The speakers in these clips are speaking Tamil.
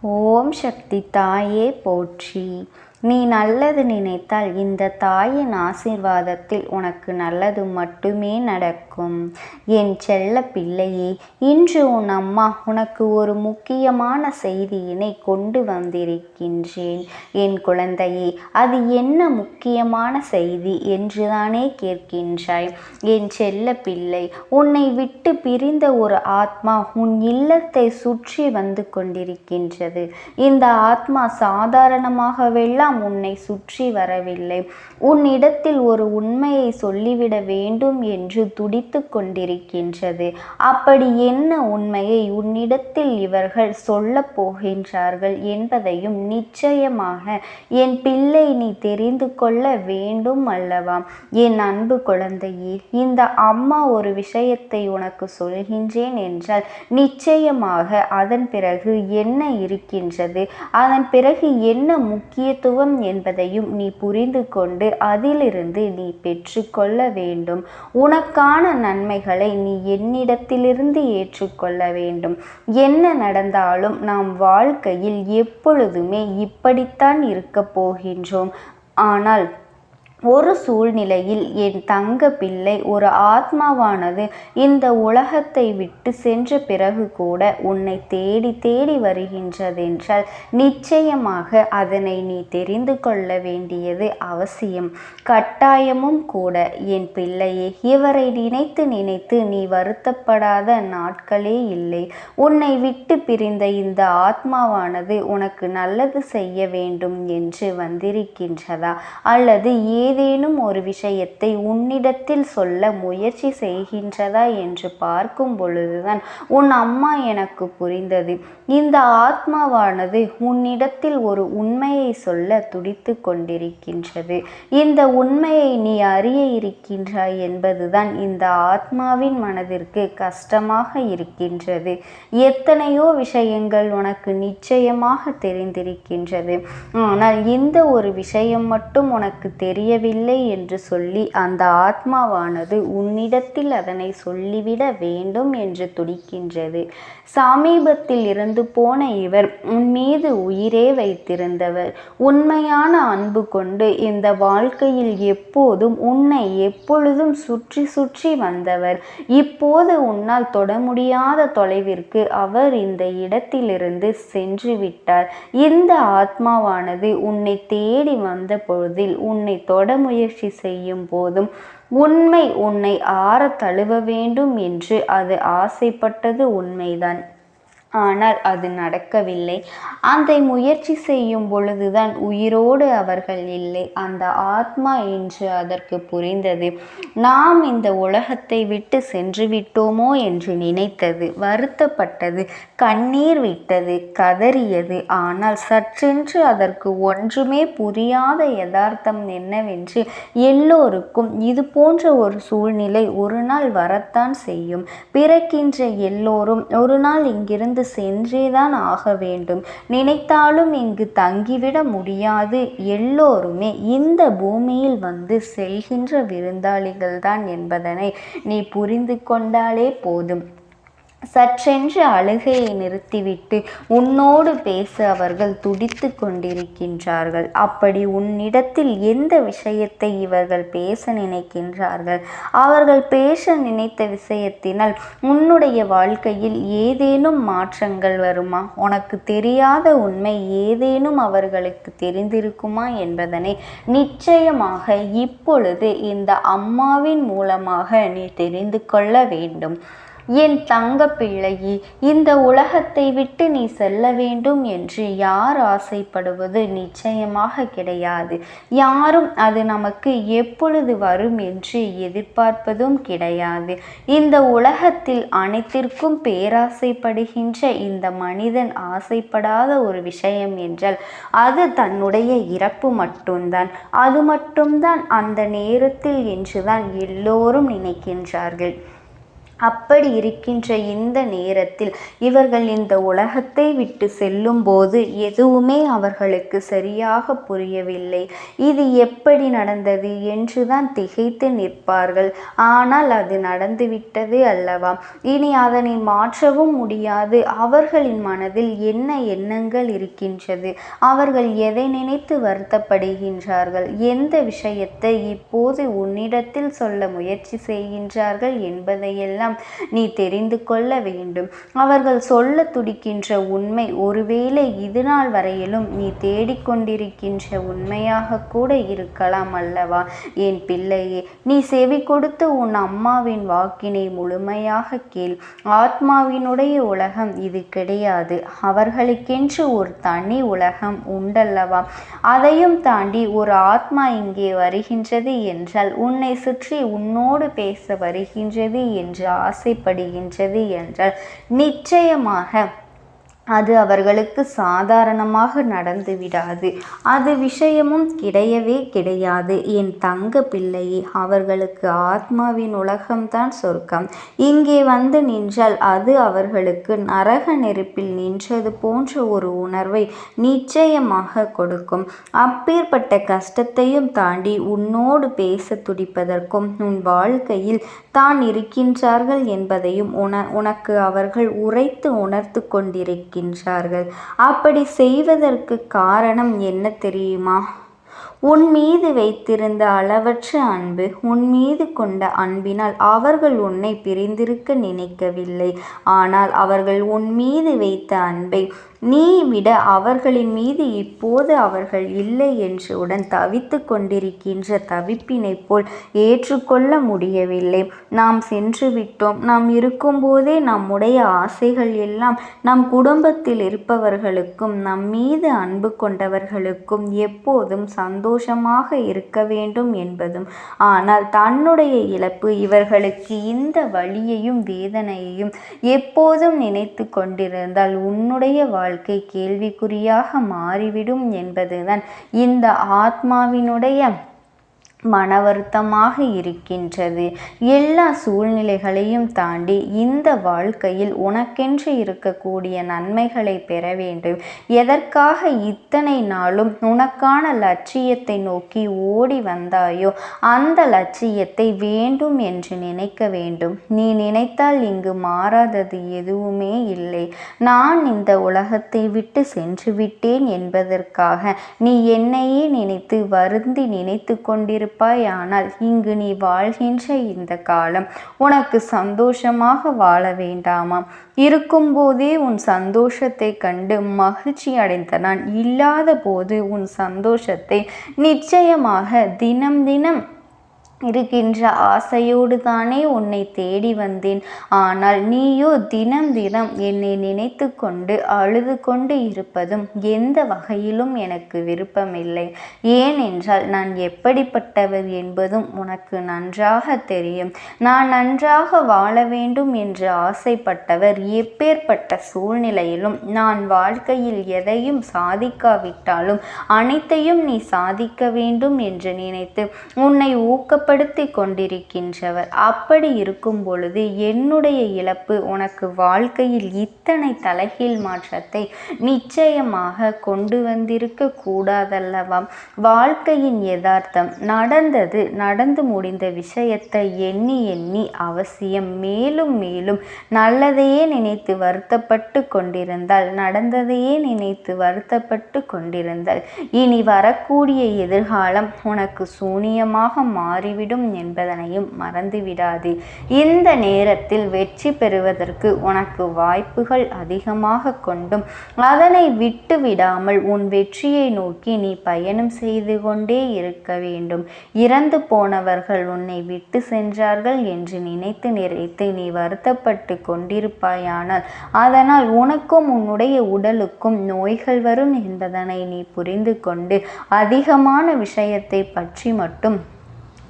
ஓம் சக்தி தாயே போற்றி. நீ நல்லது நினைத்தால் இந்த தாயின் ஆசீர்வாதத்தில் உனக்கு நல்லது மட்டுமே நடக்கும். என் செல்ல பிள்ளையே, இன்று உன் அம்மா உனக்கு ஒரு முக்கியமான செய்தியினை கொண்டு வந்திருக்கின்றேன். என் குழந்தையே, அது என்ன முக்கியமான செய்தி என்றுதானே கேட்கின்றாய்? என் செல்ல பிள்ளை, உன்னை விட்டு பிரிந்த ஒரு ஆத்மா உன் இல்லத்தை சுற்றி வந்து கொண்டிருக்கின்றது. இந்த ஆத்மா சாதாரணமாகவெல்லாம் உன்னை சுற்றி வரவில்லை. உன்னிடத்தில் ஒரு உண்மையை சொல்லிவிட வேண்டும் என்று துடித்து கொண்டிருக்கின்றது. அப்படி என்ன உண்மையை உன்னிடத்தில் இவர்கள் சொல்லப் போகின்றார்கள் என்பதையும் நிச்சயமாக என் பிள்ளை நீ தெரிந்து கொள்ள வேண்டும் அல்லவா? என் அன்பு குழந்தையே, இந்த அம்மா ஒரு விஷயத்தை உனக்கு சொல்கின்றேன் என்றால் நிச்சயமாக அதன் பிறகு என்ன இருக்கின்றது, அதன் பிறகு என்ன முக்கியத்துவம் என்பதையும் நீ புரிந்து கொண்டு அதிலிருந்து நீ பெற்றுக்கொள்ள வேண்டும். உனக்கான நன்மைகளை நீ என்னிடத்திலிருந்து ஏற்றுக்கொள்ள வேண்டும். என்ன நடந்தாலும் நாம் வாழ்க்கையில் எப்பொழுதுமே இப்படித்தான் இருக்கப் போகின்றோம். ஆனால் ஒரு சூழ்நிலையில் என் தங்க பிள்ளை, ஒரு ஆத்மாவானது இந்த உலகத்தை விட்டு சென்ற பிறகு கூட உன்னை தேடி தேடி வருகின்றதென்றால் நிச்சயமாக அதனை நீ தெரிந்து கொள்ள வேண்டியது அவசியம், கட்டாயமும் கூட. என் பிள்ளையே, இவரை நினைத்து நினைத்து நீ வருத்தப்படாத நாட்களே இல்லை. உன்னை விட்டு பிரிந்த இந்த ஆத்மாவானது உனக்கு நல்லது செய்ய வேண்டும் என்று வந்திருக்கின்றதா, அல்லது ஏதேனும் ஒரு விஷயத்தை உன்னிடத்தில் சொல்ல முயற்சி செய்கின்றதா என்று பார்க்கும் பொழுதுதான் உன் அம்மா எனக்கு புரிந்தது. இந்த ஆத்மாவானது உன்னிடத்தில் ஒரு உண்மையை சொல்ல துடித்து கொண்டிருக்கின்றது. இந்த உண்மையை நீ அறிய இருக்கின்றாய் என்பதுதான் இந்த ஆத்மாவின் மனதிற்கு கஷ்டமாக இருக்கின்றது. எத்தனையோ விஷயங்கள் உனக்கு நிச்சயமாக தெரிந்திருக்கின்றது. ஆனால் இந்த ஒரு விஷயம் மட்டும் உனக்கு தெரியவில்லை என்று சொல்லி அந்த ஆத்மாவானது உன்னிடத்தில் அதனை சொல்லிவிட வேண்டும் என்று துடிக்கின்றது. சமீபத்தில் இருந்து போன இவர் உன் மீது உயிரே வைத்திருந்தவர். உண்மையான அன்பு கொண்டு இந்த வாழ்க்கையில் எப்போதும் உன்னை எப்பொழுதும் சுற்றி சுற்றி வந்தவர். இப்போது உன்னால் தொட முடியாத தொலைவிற்கு அவர் இந்த இடத்திலிருந்து சென்று விட்டார். இந்த ஆத்மாவானது உன்னை தேடி வந்த பொழுதில், உன்னை தொட முயற்சி செய்யும் போதும் உண்மை உன்னை ஆற தழுவ வேண்டும் என்று அது ஆசைப்பட்டது உண்மைதான். ஆனால் அது நடக்கவில்லை. அந்த முயற்சி செய்யும் பொழுதுதான் உயிரோடு அவர்கள் இல்லை. அந்த ஆத்மா என்று அதற்கு புரிந்தது. நாம் இந்த உலகத்தை விட்டு சென்று விட்டோமோ என்று நினைத்தது, வருத்தப்பட்டது, கண்ணீர் விட்டது, கதறியது. ஆனால் சற்றென்று அதற்கு ஒன்றுமே புரியாத யதார்த்தம் என்னவென்று, எல்லோருக்கும் இது போன்ற ஒரு சூழ்நிலை ஒரு நாள் வரத்தான் செய்யும். பிறக்கின்ற எல்லோரும் ஒரு நாள் இங்கிருந்து சென்றேதான் ஆக வேண்டும். நினைத்தாலும் இங்கு தங்கிவிட முடியாது. எல்லோருமே இந்த பூமியில் வந்து செல்கின்ற விருந்தாளிகள்தான் என்பதனை நீ புரிந்து கொண்டாலே போதும். சற்றென்று அழுகையை நிறுத்திவிட்டு உன்னோடு பேச அவர்கள் துடித்து கொண்டிருக்கின்றார்கள். அப்படி உன்னிடத்தில் எந்த விஷயத்தை இவர்கள் பேச நினைக்கின்றார்கள்? அவர்கள் பேச நினைத்த விஷயத்தினால் உன்னுடைய வாழ்க்கையில் ஏதேனும் மாற்றங்கள் வருமா? உனக்கு தெரியாத உண்மை ஏதேனும் அவர்களுக்கு தெரிந்திருக்குமா என்பதனை நிச்சயமாக இப்பொழுது இந்த அம்மாவின் மூலமாக நீ தெரிந்து கொள்ள வேண்டும். என் தங்க பிள்ளையே, இந்த உலகத்தை விட்டு நீ செல்ல வேண்டும் என்று யார் ஆசைப்படுவது நிச்சயமாக கிடையாது. யாரும் அது நமக்கு எப்பொழுது வரும் என்று எதிர்பார்ப்பதும் கிடையாது. இந்த உலகத்தில் அனைத்திற்கும் பேராசைப்படுகின்ற இந்த மனிதன் ஆசைப்படாத ஒரு விஷயம் என்றால் அது தன்னுடைய இறப்பு மட்டும்தான். அது மட்டும்தான் அந்த நேரத்தில் என்றுதான் எல்லோரும் நினைக்கின்றார்கள். அப்படி இருக்கின்ற இந்த நேரத்தில் இவர்கள் இந்த உலகத்தை விட்டு செல்லும்போது எதுவுமே அவர்களுக்கு சரியாக புரியவில்லை. இது எப்படி நடந்தது என்றுதான் திகைத்து நிற்பார்கள். ஆனால் அது நடந்துவிட்டது அல்லவா, இனி அதனை மாற்றவும் முடியாது. அவர்களின் மனதில் என்ன எண்ணங்கள் இருக்கின்றது, அவர்கள் எதை நினைத்து வருத்தப்படுகின்றார்கள், எந்த விஷயத்தை இப்போது உன்னிடத்தில் சொல்ல முயற்சி செய்கின்றார்கள் என்பதையெல்லாம் நீ தெரிந்து கொள்ள வேண்டும். அவர்கள் சொல்ல துடிக்கின்ற உண்மை ஒருவேளை இது நாள் வரையிலும் நீ தேடிக்கொண்டிருக்கின்ற உண்மையாக கூட இருக்கலாம் அல்லவா? என் பிள்ளையே, நீ செவி கொடுத்து உன் அம்மாவின் வாக்கினை முழுமையாக கேள். ஆத்மாவினுடைய உலகம் இது கிடையாது. அவர்களுக்கென்று ஒரு தனி உலகம் உண்டல்லவா? அதையும் தாண்டி ஒரு ஆத்மா இங்கே வருகின்றது என்றால், உன்னை சுற்றி உன்னோடு பேச வருகின்றது என்று ஆசைப்படுகின்றது என்றால் நிச்சயமாக அது அவர்களுக்கு சாதாரணமாக நடந்து விடாது. அது விஷயமும் கிடையவே கிடையாது. என் தங்க பிள்ளையே, அவர்களுக்கு ஆத்மாவின் உலகம்தான் சொர்க்கம். இங்கே வந்து நின்றால் அது அவர்களுக்கு நரக நெருப்பில் நின்றது போன்ற ஒரு உணர்வை நிச்சயமாக கொடுக்கும். அப்பேற்பட்ட கஷ்டத்தையும் தாண்டி உன்னோடு பேச துடிப்பதற்கும் உன் வாழ்க்கையில் தான் இருக்கின்றார்கள் என்பதையும் உனக்கு அவர்கள் உரைத்து உணர்த்து கொண்டிருக்கின்றார்கள். அப்படி செய்வதற்கு காரணம் என்ன தெரியுமா? உன் மீது வைத்திருந்த அளவற்ற அன்பு, உன் மீது கொண்ட அன்பினால் அவர்கள் உன்னை பிரிந்திருக்க நினைக்கவில்லை. ஆனால் அவர்கள் உன் மீது வைத்த அன்பை நீ விட அவர்களின் மீது இப்போது அவர்கள் இல்லை என்றுடன் தவித்து கொண்டிருக்கின்ற தவிப்பினை போல் ஏற்றுக்கொள்ள முடியவில்லை. நாம் சென்று விட்டோம். நாம் இருக்கும்போதே நம்முடைய ஆசைகள் எல்லாம் நம் குடும்பத்தில் இருப்பவர்களுக்கும் நம் மீது அன்பு கொண்டவர்களுக்கும் எப்போதும் சந்தோஷமாக இருக்க வேண்டும் என்பதும், ஆனால் தன்னுடைய இழப்பு இவர்களுக்கு இந்த வலியையும் வேதனையையும் எப்போதும் நினைத்து கொண்டிருந்தால் உன்னுடைய வாழ்க்கை கேள்விக்குறியாக மாறிவிடும் என்பதுதான் இந்த ஆத்மாவினுடைய மன வருத்தமாக இருக்கின்றது. எல்லா சூழ்நிலைகளையும் தாண்டி இந்த வாழ்க்கையில் உனக்கென்று இருக்கக்கூடிய நன்மைகளை பெற வேண்டும். எதற்காக இத்தனை நாளும் உனக்கான லட்சியத்தை நோக்கி ஓடி வந்தாயோ அந்த லட்சியத்தை வேண்டும் என்று நினைக்க வேண்டும். நீ நினைத்தால் இங்கு மாறாதது எதுவுமே இல்லை. நான் இந்த உலகத்தை விட்டு சென்று விட்டேன் என்பதற்காக நீ என்னையே நினைத்து வருந்தி நினைத்து கொண்டிருப்பாய். ஆனால் இங்கு நீ வாழ்கின்ற இந்த காலம் உனக்கு சந்தோஷமாக வாழ வேண்டாமா? இருக்கும்போதே உன் சந்தோஷத்தை கண்டு மகிழ்ச்சி அடைந்த நான் இல்லாத போது உன் சந்தோஷத்தை நிச்சயமாக தினம் தினம் இருக்கின்ற ஆசையோடு தானே உன்னை தேடி வந்தேன். ஆனால் நீயோ தினம் தினம் என்னை நினைத்து கொண்டு அழுது கொண்டு இருப்பதும் எந்த வகையிலும் எனக்கு விருப்பமில்லை. ஏனென்றால் நான் எப்படிப்பட்டவர் என்பதும் உனக்கு நன்றாக தெரியும். நான் நன்றாக வாழ வேண்டும் என்று ஆசைப்பட்டவர் எப்பேற்பட்ட சூழ்நிலையிலும் நான் வாழ்க்கையில் எதையும் சாதிக்காவிட்டாலும் அனைத்தையும் நீ சாதிக்க வேண்டும் என்று நினைத்து உன்னை ஊக்கப்படுத்தி கொண்டிருக்கின்றவர். அப்படி இருக்கும் பொழுது என்னுடைய இழப்பு உனக்கு வாழ்க்கையில் இத்தனை தலைகீழ் மாற்றத்தை நிச்சயமாக கொண்டு வந்திருக்க கூடாதல்லவா? வாழ்க்கையின் யதார்த்தம் நடந்து முடிந்த விஷயத்தை எண்ணி எண்ணி அவசியம் மேலும் மேலும் நல்லதையே நினைத்து வருத்தப்பட்டு கொண்டிருந்தால், நடந்ததையே நினைத்து வருத்தப்பட்டு கொண்டிருந்தால் இனி வரக்கூடிய எதிர்காலம் உனக்கு சூனியமாக மாறிவிடும் என்பதனையும் மறந்துவிடாது. இந்த நேரத்தில் வெற்றி பெறுவதற்கு உனக்கு வாய்ப்புகள் அதிகமாக கொண்டும் அதனை விட்டு விடாமல் உன் வெற்றியை நோக்கி நீ பயணம் செய்து கொண்டே இருக்க வேண்டும். இறந்து போனவர்கள் உன்னை விட்டு சென்றார்கள் என்று நினைத்து நீ வருத்தப்பட்டு கொண்டிருப்பாயானால் அதனால் உனக்கும் உன்னுடைய உடலுக்கும் நோய்கள் வரும் என்பதனை நீ புரிந்து கொண்டு அதிகமான விஷயத்தை பற்றி மட்டும்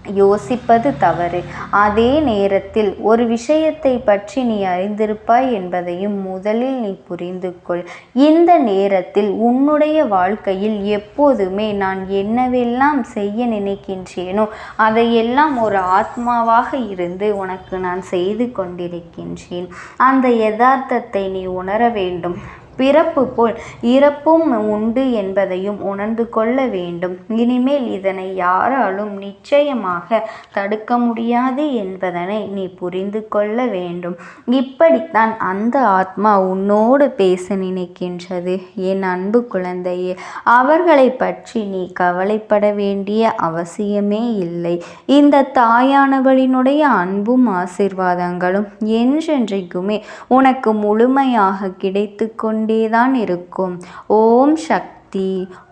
யோசிப்பது தவறு. அதே நேரத்தில் ஒரு விஷயத்தை பற்றி நீ அறிந்திருப்பாய் என்பதையும் முதலில் நீ புரிந்து கொள். இந்த நேரத்தில் உன்னுடைய வாழ்க்கையில் எப்போதுமே நான் என்னவெல்லாம் செய்ய நினைக்கின்றேனோ அதையெல்லாம் ஒரு ஆத்மாவாக இருந்து உனக்கு நான் செய்து கொண்டிருக்கின்றேன். அந்த யதார்த்தத்தை நீ உணர வேண்டும். பிறப்பு போல் இறப்பும் உண்டு என்பதையும் உணர்ந்து கொள்ள வேண்டும். இனிமேல் இதனை யாராலும் நிச்சயமாக தடுக்க முடியாது என்பதனை நீ புரிந்து கொள்ள வேண்டும். இப்படித்தான் அந்த ஆத்மா உன்னோடு பேச நினைக்கின்றது. என் அன்பு குழந்தையே, அவர்களை பற்றி நீ கவலைப்பட வேண்டிய அவசியமே இல்லை. இந்த தாயானவளினுடைய அன்பும் ஆசீர்வாதங்களும் என்றென்றைக்குமே உனக்கு முழுமையாக கிடைத்து கொண்டேதான் இருக்கும். ஓம் சக்தி.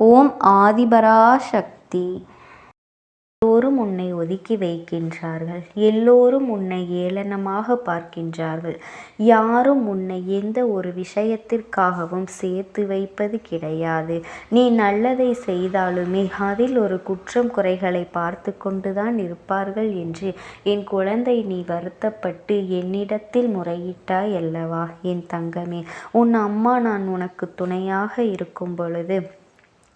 ஓம் ஆதிபராசக்தி. எல்லோரும் உன்னை ஒதுக்கி வைக்கின்றார்கள். எல்லோரும் உன்னை ஏளனமாக பார்க்கின்றார்கள். யாரும் உன்னை எந்த ஒரு விஷயத்திற்காகவும் சேர்த்து வைப்பது கிடையாது. நீ நல்லதை செய்தாலுமே அதில் ஒரு குற்றம் குறைகளை பார்த்து கொண்டுதான் இருப்பார்கள் என்று என் குழந்தை நீ வருத்தப்பட்டு என்னிடத்தில் முறையிட்டாய் அல்லவா? என் தங்கமே, உன் அம்மா நான் உனக்கு துணையாக இருக்கும் பொழுது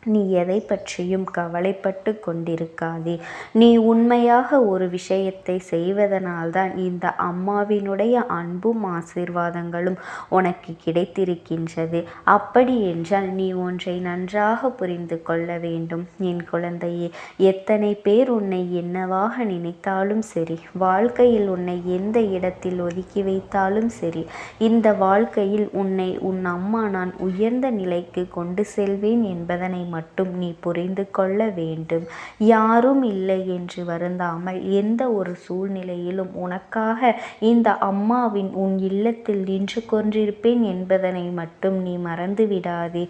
நீ எதை பற்றியும் கவலைப்பட்டு கொண்டிருக்காதே. நீ உண்மையாக ஒரு விஷயத்தை செய்வதனால்தான் இந்த அம்மாவினுடைய அன்பும் ஆசீர்வாதங்களும் உனக்கு கிடைத்திருக்கின்றது. அப்படி என்றால் நீ ஒன்றை நன்றாக புரிந்து கொள்ள வேண்டும் என் குழந்தையே. எத்தனை பேர் உன்னை என்னவாக நினைத்தாலும் சரி, வாழ்க்கையில் உன்னை எந்த இடத்தில் ஒதுக்கி வைத்தாலும் சரி, இந்த வாழ்க்கையில் உன்னை உன் அம்மா நான் உயர்ந்த நிலைக்கு கொண்டு செல்வேன் என்பதனை மட்டும் நீ புரிந்து கொள்ள வேண்டும். யாரும் இல்லை என்று வருந்தாமல் எந்த ஒரு சூழ்நிலையிலும் உனக்காக இந்த அம்மாவின் உன் இல்லத்தில் நின்று கொண்டிருப்பேன் என்பதனை மட்டும் நீ மறந்து விடாதே.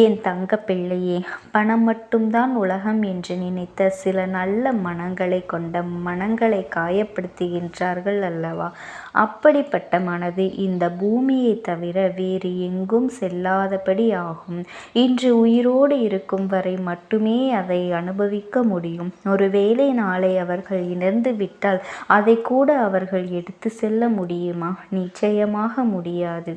என் தங்க பிள்ளையே, பணம் மட்டும்தான் உலகம் என்று நினைத்த சில நல்ல மனங்களை கொண்ட மனங்களை காயப்படுத்துகின்றார்கள் அல்லவா? அப்படிப்பட்ட மனது இந்த பூமியை தவிர வேறு எங்கும் செல்லாதபடி ஆகும். இன்று உயிரோடு இருக்கும் வரை மட்டுமே அதை அனுபவிக்க முடியும். ஒருவேளை நாளை அவர்கள் இறந்து விட்டால் அதை கூட அவர்கள் எடுத்து செல்ல முடியுமா? நிச்சயமாக முடியாது.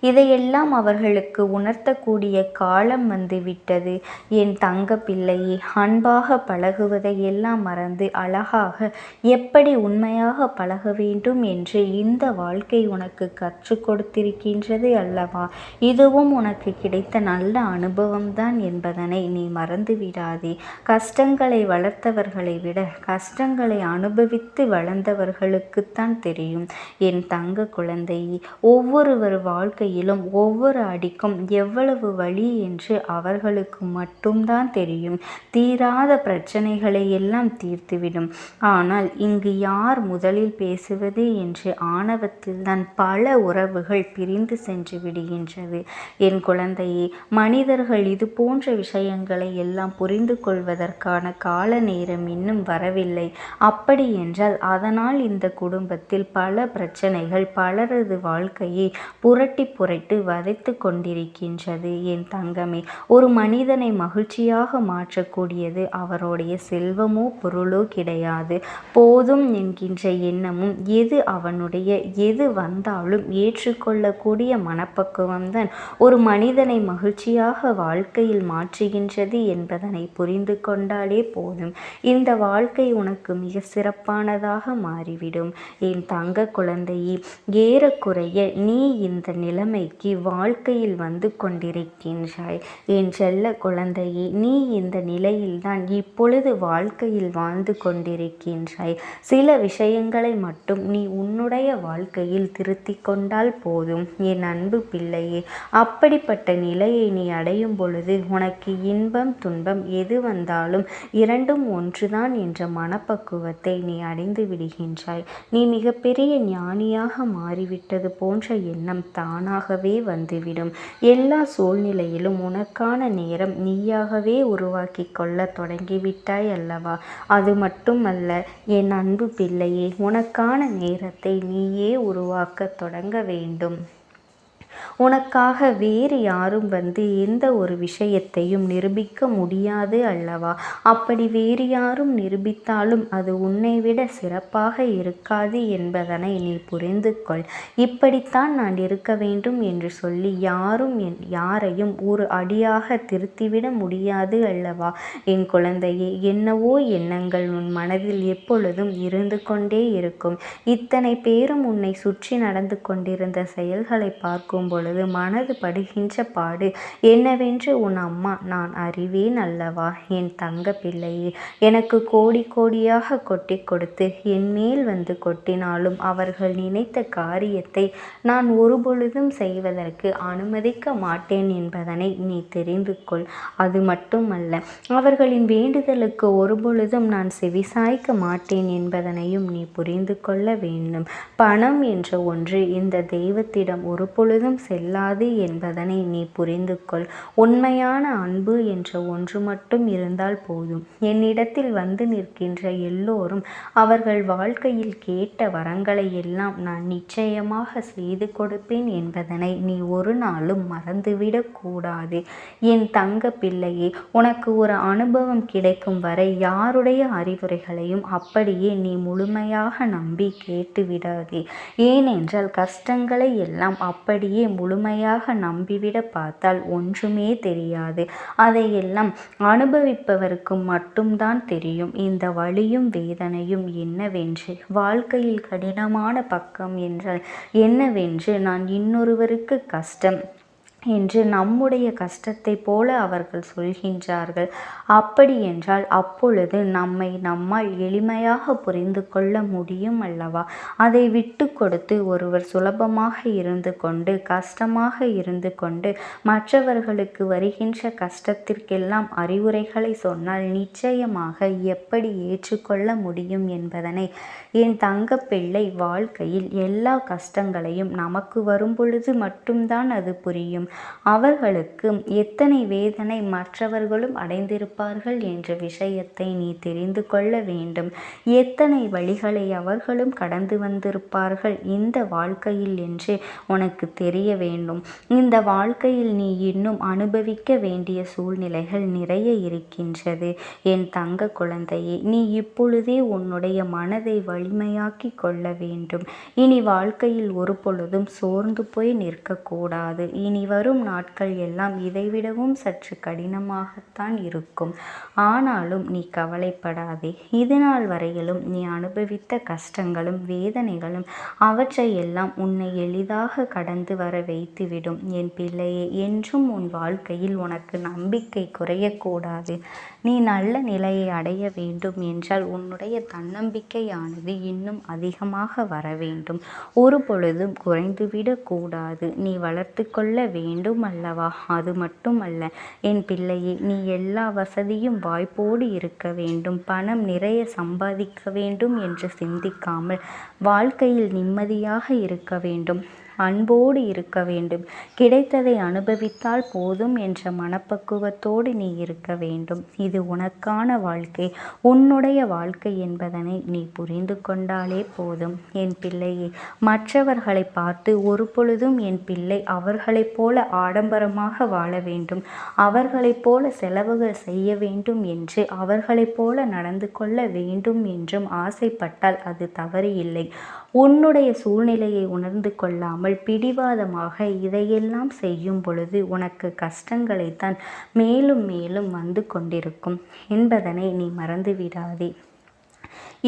இதையெல்லாம் அவர்களுக்கு உணர்த்தக்கூடிய காலம் வந்துவிட்டது. என் தங்க பிள்ளையே, அன்பாக பழகுவதை எல்லாம் மறந்து அழகாக எப்படி உண்மையாக பழக வேண்டும் என்று இந்த வாழ்க்கை உனக்கு கற்றுக் கொடுத்திருக்கின்றது அல்லவா? இதுவும் உனக்கு கிடைத்த நல்ல அனுபவம்தான் என்பதனை நீ மறந்து விடாதே. கஷ்டங்களை வளர்த்தவர்களை விட கஷ்டங்களை அனுபவித்து வளர்ந்தவர்களுக்குத்தான் தெரியும். என் தங்க குழந்தையே, ஒவ்வொருவர் வாழ்க்கை ஒவ்வொரு அடிக்கும் எவ்வளவு வலி என்று அவர்களுக்கு மட்டும்தான் தெரியும். தீராத பிரச்சனைகளை எல்லாம் தீர்த்துவிடும். ஆனால் இங்கு யார் முதலில் பேசுவது என்று ஆணவத்தில் தான் பல உறவுகள் பிரிந்து சென்று விடுகின்றது. என் குழந்தையே, மனிதர்கள் இது போன்ற விஷயங்களை எல்லாம் புரிந்து கொள்வதற்கான கால நேரம் இன்னும் வரவில்லை. அப்படி என்றால் அதனால் இந்த குடும்பத்தில் பல பிரச்சனைகள் பலரது வாழ்க்கையை புரட்டி வதைத்து கொண்டிருக்கின்றது. என் தங்கமே, ஒரு மனிதனை மகிழ்ச்சியாக மாற்றக்கூடியது அவருடைய செல்வமோ பொருளோ கிடையாது. போதும் என்கின்ற எண்ணமும் எது வந்தாலும் ஏற்றுக்கொள்ளக்கூடிய மனப்பக்குவம்தான் ஒரு மனிதனை மகிழ்ச்சியாக வாழ்க்கையில் மாற்றுகின்றது என்பதனை புரிந்து கொண்டாலே போதும். இந்த வாழ்க்கை உனக்கு மிக சிறப்பானதாக மாறிவிடும். என் தங்க குழந்தையே, ஏறக்குறைய நீ இந்த நிலைமைக்கு வாழ்க்கையில் வந்து கொண்டிருக்கின்றாய். என் செல்ல குழந்தையே, நீ இந்த நிலையில்தான் இப்பொழுது வாழ்க்கையில் வாழ்ந்து கொண்டிருக்கின்றாய். சில விஷயங்களை மட்டும் நீ உன்னுடைய வாழ்க்கையில் திருத்தி கொண்டால் போதும் என் அன்பு பிள்ளையே. அப்படிப்பட்ட நிலையை நீ அடையும் பொழுது உனக்கு இன்பம் துன்பம் எது வந்தாலும் இரண்டும் ஒன்றுதான் என்ற மனப்பக்குவத்தை நீ அடைந்து விடுகின்றாய். நீ மிகப்பெரிய ஞானியாக மாறிவிட்டது போன்ற எண்ணம் தானாகவே வந்துவிடும். எல்லா சூழ்நிலையிலும் உனக்கான நேரம் நீயாகவே உருவாக்கி கொள்ள தொடங்கிவிட்டாய் அல்லவா? அது மட்டுமல்ல என் அன்பு பிள்ளையே, உனக்கான நேரத்தை நீயே உருவாக்க தொடங்க வேண்டும். உனக்காக வேறு யாரும் வந்து எந்த ஒரு விஷயத்தையும் நிரூபிக்க முடியாது அல்லவா? அப்படி வேறு யாரும் நிரூபித்தாலும் அது உன்னை விட சிறப்பாக இருக்காது என்பதனை நீ புரிந்து கொள். இப்படித்தான் நான் இருக்க வேண்டும் என்று சொல்லி யாரையும் ஒரு அடியாக திருத்திவிட முடியாது அல்லவா? என் குழந்தையே, என்னவோ எண்ணங்கள் உன் மனதில் எப்பொழுதும் இருந்து கொண்டே இருக்கும். இத்தனை பேரும் உன்னை சுற்றி நடந்து கொண்டிருந்த செயல்களை பார்க்கும் பொழுது மனது படுகின்ற பாடு என்னவென்று உன் அம்மா நான் அறிவேன் அல்லவா? என் தங்க பிள்ளையே, எனக்கு கோடி கோடியாக கொட்டி கொடுத்து என் மேல் வந்து கொட்டினாலும் அவர்கள் நினைத்த காரியத்தை நான் ஒருபொழுதும் செய்வதற்கு அனுமதிக்க மாட்டேன் என்பதனை நீ தெரிந்து கொள். அது மட்டுமல்ல, அவர்களின் வேண்டுதலுக்கு ஒருபொழுதும் நான் செவிசாய்க்க மாட்டேன் என்பதனையும் நீ புரிந்து கொள்ள வேண்டும். பணம் என்ற ஒன்று இந்த தெய்வத்திடம் ஒரு பொழுதும் செல்லாது என்பதனை நீ புரிந்து கொள். உண்மையான அன்பு என்ற ஒன்று மட்டும் இருந்தால் போதும். என்னிடத்தில் வந்து நிற்கின்ற எல்லோரும் அவர்கள் வாழ்க்கையில் கேட்ட வரங்களை எல்லாம் நான் நிச்சயமாக செய்து கொடுப்பேன் என்பதனை நீ ஒரு நாளும் மறந்துவிடக் கூடாது. என் தங்க பிள்ளையே, உனக்கு ஒரு அனுபவம் கிடைக்கும் வரை யாருடைய அறிவுரைகளையும் அப்படியே நீ முழுமையாக நம்பி கேட்டு விடாதே. ஏனென்றால் கஷ்டங்களை எல்லாம் அப்படியே முழுமையாக நம்பிவிட பார்த்தால் ஒன்றுமே தெரியாது. அதையெல்லாம் அனுபவிப்பவருக்கு மட்டும்தான் தெரியும் இந்த வலியும் வேதனையும் என்னவென்று. வாழ்க்கையில் கடினமான பக்கம் என்றால் என்னவென்று நான் இன்னொருவருக்கு கஷ்டம் என்று நம்முடைய கஷ்டத்தை போல அவர்கள் சொல்கின்றார்கள். அப்படி என்றால் அப்பொழுது நம்மால் எளிமையாக புரிந்து கொள்ள முடியும் அல்லவா? அதை விட்டு கொடுத்து ஒருவர் சுலபமாக இருந்து கொண்டு கஷ்டமாக இருந்து கொண்டு மற்றவர்களுக்கு வருகின்ற கஷ்டத்திற்கெல்லாம் அறிவுரைகளை சொன்னால் நிச்சயமாக எப்படி ஏற்றுக்கொள்ள முடியும் என்பதனை என் தங்க பிள்ளை, வாழ்க்கையில் எல்லா கஷ்டங்களையும் நமக்கு வரும் பொழுது மட்டும்தான் அது புரியும். அவர்களுக்கு எத்தனை வேதனை மற்றவர்களும் அடைந்திருப்பார்கள் என்ற விஷயத்தை நீ தெரிந்து கொள்ள வேண்டும். எத்தனை வழிகளை அவர்களும் கடந்து வந்திருப்பார்கள் இந்த வாழ்க்கையில் என்று உனக்கு தெரிய வேண்டும். இந்த வாழ்க்கையில் நீ இன்னும் அனுபவிக்க வேண்டிய சூழ்நிலைகள் நிறைய இருக்கின்றது. என் தங்க குழந்தையே, நீ இப்பொழுதே உன்னுடைய மனதை வலிமையாக்கி கொள்ள வேண்டும். இனி வாழ்க்கையில் ஒரு பொழுதும் சோர்ந்து போய் நிற்கக்கூடாது. இனி வரும் நாட்கள் எல்லாம் இதைவிடவும் சற்று கடினமாகத்தான் இருக்கும். ஆனாலும் நீ கவலைப்படாதே. இதுநாள் வரையிலும் நீ அனுபவித்த கஷ்டங்களும் வேதனைகளும் அவற்றையெல்லாம் உன்னை எளிதாக கடந்து வர வைத்துவிடும். என் பிள்ளையே, என்றும் உன் வாழ்க்கையில் உனக்கு நம்பிக்கை குறையக்கூடாது. நீ நல்ல நிலையை அடைய வேண்டும் என்றால் உன்னுடைய தன்னம்பிக்கையானது இன்னும் அதிகமாக வர வேண்டும். ஒரு பொழுதும் குறைந்துவிடக்கூடாது. நீ வளர்த்து கொள்ள வேண்டும் அல்லவா? அது மட்டுமல்ல என் பிள்ளையே, நீ எல்லா வசதியும் வாய்ப்போடு இருக்க வேண்டும், பணம் நிறைய சம்பாதிக்க வேண்டும் என்று சிந்திக்காமல் வாழ்க்கையில் நிம்மதியாக இருக்க வேண்டும், அன்போடு இருக்க வேண்டும், கிடைத்ததை அனுபவித்தால் போதும் என்ற மனப்பக்குவத்தோடு நீ இருக்க வேண்டும். இது உனக்கான வாழ்க்கை, உன்னுடைய வாழ்க்கை என்பதனை நீ புரிந்து கொண்டாலே போதும். என் பிள்ளையே, மற்றவர்களை பார்த்து ஒரு பொழுதும் என் பிள்ளை அவர்களைப் போல ஆடம்பரமாக வாழ வேண்டும், அவர்களைப் போல செலவுகள் செய்ய வேண்டும் என்று அவர்களைப் போல நடந்து கொள்ள வேண்டும் என்றும் ஆசைப்பட்டால் அது தவறு இல்லை. உன்னுடைய சூழ்நிலையை உணர்ந்து கொள்ளாமல் பிடிவாதமாக இதையெல்லாம் செய்யும் பொழுது உனக்கு கஷ்டங்களைத்தான் மேலும் மேலும் வந்து கொண்டிருக்கும் என்பதனை நீ மறந்துவிடாதே.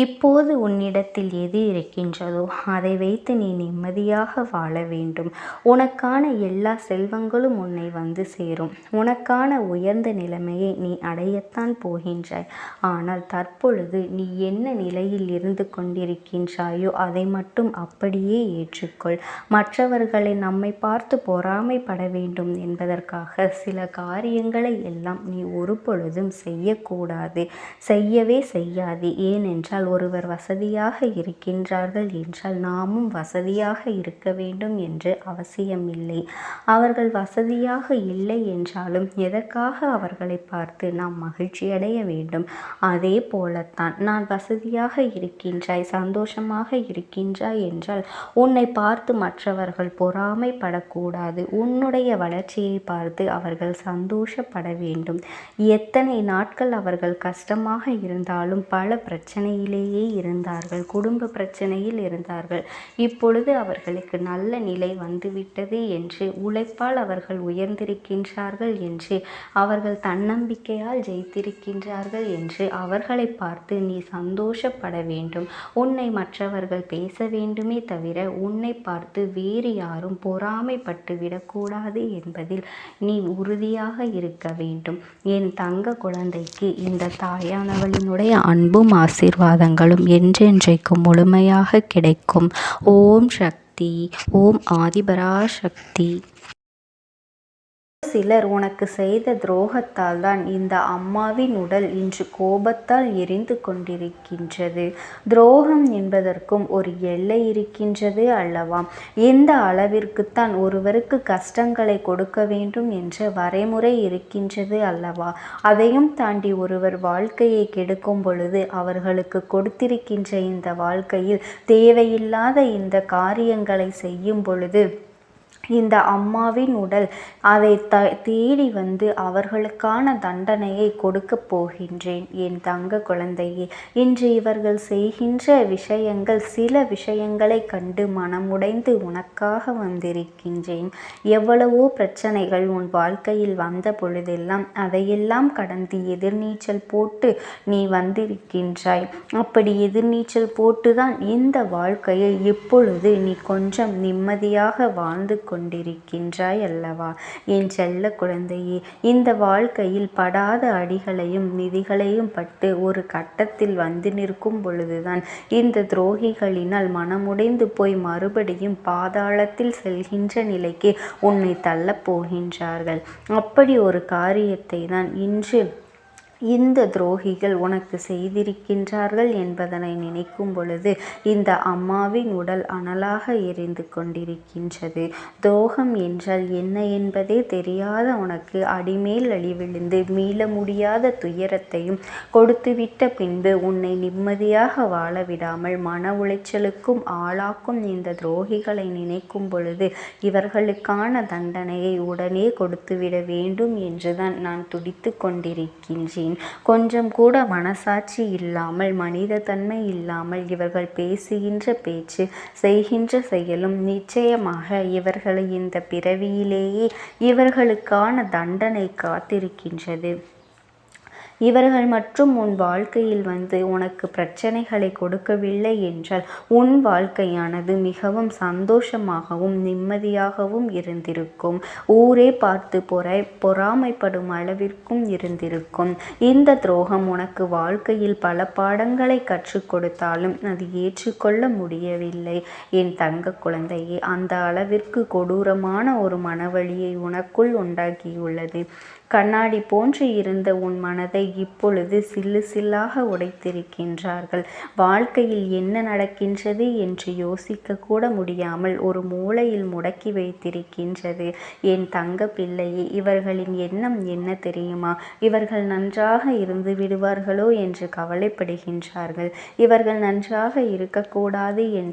இப்போது உன்னிடத்தில் எது இருக்கின்றதோ அதை வைத்து நீ நிம்மதியாக வாழ வேண்டும். உனக்கான எல்லா செல்வங்களும் உன்னை வந்து சேரும். உனக்கான உயர்ந்த நிலைமையை நீ அடையத்தான் போகின்றாய். ஆனால் தற்பொழுது நீ என்ன நிலையில் இருந்து கொண்டிருக்கின்றாயோ அதை மட்டும் அப்படியே ஏற்றுக்கொள். மற்றவர்களை நம்மை பார்த்து பொறாமைப்பட வேண்டும் என்பதற்காக சில காரியங்களை எல்லாம் நீ ஒரு பொழுதும் செய்யக்கூடாது, செய்யவே செய்யாது. ஏனென்றால் என்றால் ஒருவர் வசதியாக இருக்கின்றார்கள் என்றால் நாமும் வசதியாக இருக்க வேண்டும் என்று அவசியமில்லை. அவர்கள் வசதியாக இல்லை என்றாலும் எதற்காக அவர்களை பார்த்து நாம் மகிழ்ச்சியடைய வேண்டும்? அதே போலத்தான் நான் வசதியாக இருக்கின்றாய், சந்தோஷமாக இருக்கின்றாய் என்றால் உன்னை பார்த்து மற்றவர்கள் பொறாமைப்படக்கூடாது. உன்னுடைய வளர்ச்சியை பார்த்து அவர்கள் சந்தோஷப்பட வேண்டும். எத்தனை நாட்கள் அவர்கள் கஷ்டமாக இருந்தாலும் பல பிரச்சனையிலேயே இருந்தார்கள், குடும்ப பிரச்சனையில் இருந்தார்கள். இப்பொழுது அவர்களுக்கு நல்ல நிலை வந்துவிட்டது என்று, உழைப்பால் அவர்கள் உயர்ந்திருக்கின்றார்கள் என்று, அவர்கள் தன்னம்பிக்கையால் ஜெயித்திருக்கின்றார்கள் என்று அவர்களை பார்த்து நீ சந்தோஷப்பட வேண்டும். உன்னை மற்றவர்கள் பேச வேண்டுமே தவிர உன்னை பார்த்து வேறு யாரும் பொறாமைப்பட்டு விடக்கூடாது என்பதில் நீ உறுதியாக இருக்க வேண்டும். என் தங்க குழந்தைக்கு இந்த தாயானவளினுடைய அன்பும் ஆசீர்வாதங்களும் என்றென்றைக்கும் முழுமையாக கிடைக்கும். ஓம் சக்தி. ஓம் ஆதிபராசக்தி. சிலர் உனக்கு செய்த துரோகத்தால் தான் இந்த அம்மாவின் உடல் இன்று கோபத்தால் எரிந்து கொண்டிருக்கின்றது. துரோகம் என்பதற்கும் ஒரு எல்லை இருக்கின்றது அல்லவா? எந்த அளவிற்குத்தான் ஒருவருக்கு கஷ்டங்களை கொடுக்க வேண்டும் என்ற வரைமுறை இருக்கின்றது அல்லவா? அதையும் தாண்டி ஒருவர் வாழ்க்கையை கெடுக்கும் பொழுது அவர்களுக்கு கொடுத்திருக்கின்ற இந்த வாழ்க்கையில் தேவையில்லாத இந்த காரியங்களை செய்யும் பொழுது இந்த அம்மாவின் உடல் அதை தேடி வந்து அவர்களுக்கான தண்டனையை கொடுக்கப் போகின்றேன். என் தங்க குழந்தையே, இன்று இவர்கள் செய்கின்ற விஷயங்கள், சில விஷயங்களை கண்டு மனமுடைந்து உனக்காக வந்திருக்கின்றேன். எவ்வளவோ பிரச்சனைகள் உன் வாழ்க்கையில் வந்த பொழுதெல்லாம் அதையெல்லாம் கடந்து எதிர்நீச்சல் போட்டு நீ வந்திருக்கின்றாய். அப்படி எதிர்நீச்சல் போட்டுதான் இந்த வாழ்க்கையை இப்பொழுது நீ கொஞ்சம் நிம்மதியாக வாழ்ந்து கொண்டிருக்கின்றாய் அல்லவா? என் செல்ல குழந்தையே, இந்த வாழ்க்கையில் படாத அடிகளையும் மிதிகளையும் பட்டு ஒரு கட்டத்தில் வந்து நிற்கும் பொழுதுதான் இந்த துரோகிகளினால் மனமுடைந்து போய் மறுபடியும் பாதாளத்தில் செல்கின்ற நிலைக்கு உன்னை தள்ளப் போகின்றார்கள். அப்படி ஒரு காரியத்தை தான் இன்று இந்த துரோகிகள் உனக்கு செய்திருக்கின்றார்கள் என்பதனை நினைக்கும் பொழுது இந்த அம்மாவின் உடல் அனலாக எரிந்து கொண்டிருக்கின்றது. துரோகம் என்றால் என்ன என்பதே தெரியாத உனக்கு அடிமேல் அடி விழுந்து மீள முடியாத துயரத்தையும் கொடுத்துவிட்ட பின்பு உன்னை நிம்மதியாக வாழ விடாமல் மன உளைச்சலுக்கும் ஆளாக்கும் இந்த துரோகிகளை நினைக்கும் பொழுது இவர்களுக்கான தண்டனையை உடனே கொடுத்துவிட வேண்டும் என்றுதான் நான் துடித்து கொண்டிருக்கின்றேன். கொஞ்சம் கூட மனசாட்சி இல்லாமல், மனித தன்மை இல்லாமல் இவர்கள் பேசுகின்ற பேச்சு, செய்கின்ற செயலும் நிச்சயமாக இவர்களை இந்த பிறவியிலேயே இவர்களுக்கான தண்டனை காத்திருக்கின்றது. இவர்கள் மற்றும் உன் வாழ்க்கையில் வந்து உனக்கு பிரச்சனைகளை கொடுக்கவில்லை என்றால் உன் வாழ்க்கையானது மிகவும் சந்தோஷமாகவும் நிம்மதியாகவும் இருந்திருக்கும். ஊரே பார்த்து பொறாமைப்படும் அளவிற்கும் இருந்திருக்கும். இந்த துரோகம் உனக்கு வாழ்க்கையில் பல பாடங்களை கற்றுக் கொடுத்தாலும் அது ஏற்றுக்கொள்ள முடியவில்லை. என் தங்க குழந்தையே, அந்த அளவிற்கு கொடூரமான ஒரு மனவலியை உனக்குள் உண்டாக்கியுள்ளது. கண்ணாடி போன்று இருந்த உன் மனதை இப்பொழுது சில்லு சில்லாக உடைத்திருக்கின்றார்கள். வாழ்க்கையில் என்ன நடக்கின்றது என்று யோசிக்க கூட முடியாமல் ஒரு மூலையில் முடக்கி வைத்திருக்கின்றது. என் தங்க பிள்ளையே, இவர்களின் எண்ணம் என்ன தெரியுமா? இவர்கள் நன்றாக இருந்து விடுவார்களோ என்று கவலைப்படுகின்றார்கள். இவர்கள் நன்றாக இருக்கக்கூடாது என்று